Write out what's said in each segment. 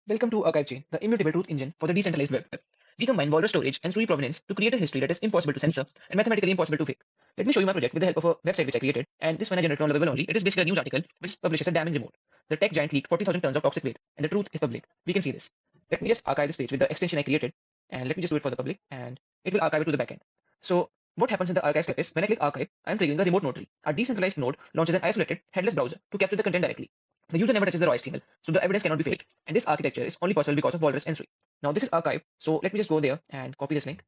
Welcome to ArchiveChain, the immutable truth engine for the decentralized web. We combine Walrus storage and story provenance to create a history that is impossible to censor and mathematically impossible to fake. Let me show you my project with the help of a website which I created, and this one I generated on the web only. It is basically a news article which publishes a damning remote. The tech giant leaked 40,000 tons of toxic waste, and the truth is public. We can see this. Let me just archive this page with the extension I created, and let me just do it for the public, and it will archive it to the backend. So what happens in the archive step is when I click archive, I am triggering a remote node tree. Our decentralized node launches an isolated, headless browser to capture the content directly. The user never touches the raw HTML, so the evidence cannot be faked. And this architecture is only possible because of Walrus and Sui. Now this is archive, so let me just go there and copy this link.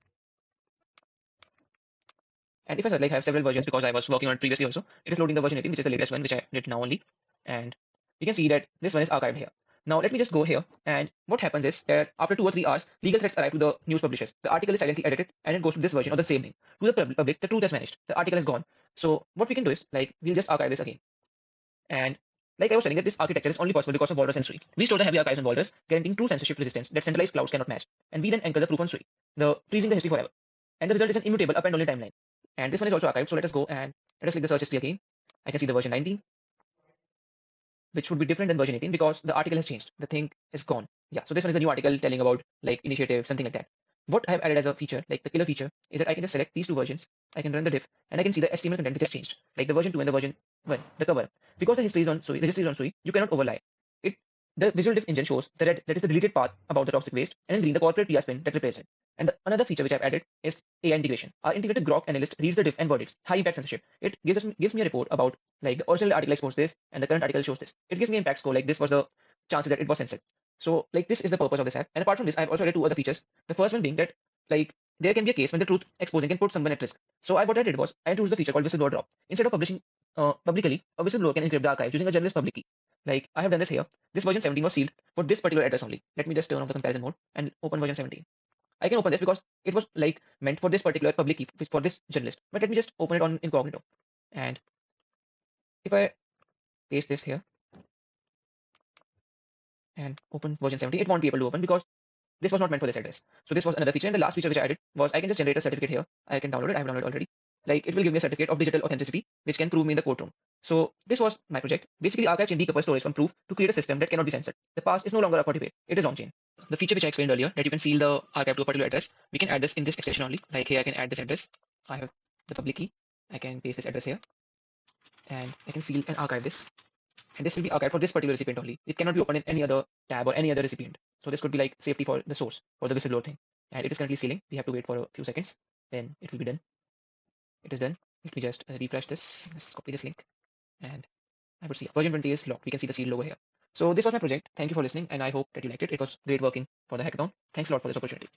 And if I have several versions because I was working on it previously also, it is loading the version 18, which is the latest one, which I did now only. And you can see that this one is archived here. Now let me just go here, and what happens is that after 2 or 3 hours, legal threats arrive to the news publishers. The article is silently edited, and it goes to this version of the same name. To the public, the truth has vanished. The article is gone. So what we can do is, we'll just archive this again. And like I was saying, that this architecture is only possible because of Walrus and Sui. We store the heavy archives on Walrus, guaranteeing true censorship resistance that centralized clouds cannot match. And we then anchor the proof on Sui, freezing the history forever. And the result is an immutable up and only timeline. And this one is also archived, so let us go and let us click the search history again. I can see the version 19, which would be different than version 18 because the article has changed. The thing is gone. Yeah, so this one is the new article telling about initiative, something like that. What I have added as a feature, the killer feature, is that I can just select these two versions. I can run the diff, and I can see the HTML content which has changed, like the version 2 and the version 1, the cover. Because the history is on Sui, registry is on Sui, you cannot overlay. The visual diff engine shows the red, that is the deleted path about the toxic waste, and in green the corporate PR spin that replaced it. And another feature which I've added is AI integration. Our integrated Grok analyst reads the diff and verdicts, high impact censorship. It gives me a report about the original article exposed this and the current article shows this. It gives me impact score, this was the chances that it was censored. So this is the purpose of this app. And apart from this, I've also added 2 other features. The first one being that there can be a case when the truth exposing can put someone at risk. So what I did was I introduced the feature called whistleblower drop. Instead of publishing publicly, a whistleblower can encrypt the archive using a journalist public key. I have done this here. This version 17 was sealed for this particular address only. Let me just turn off the comparison mode and open version 17. I can open this because it was meant for this particular public key for this journalist. But let me just open it on incognito. And if I paste this here and open version 17, it won't be able to open because this was not meant for this address. So this was another feature. And the last feature which I added was I can just generate a certificate here. I can download it. I have downloaded already. It will give me a certificate of digital authenticity, which can prove me in the courtroom. So this was my project. Basically, ArchiveChain decouples storage from proof to create a system that cannot be censored. The past is no longer up for debate. It is on-chain. The feature which I explained earlier, that you can seal the archive to a particular address, we can add this in this extension only. Here I can add this address. I have the public key. I can paste this address here. And I can seal and archive this. And this will be archived for this particular recipient only. It cannot be opened in any other tab or any other recipient. So this could be safety for the source, for the whistleblower thing. And it is currently sealing. We have to wait for a few seconds. Then it will be done. It is done. Let me just refresh this. Let's copy this link. And I would see version 20 is locked. We can see the seal logo here. So this was my project. Thank you for listening, and I hope that you liked it. It was great working for the hackathon. Thanks a lot for this opportunity.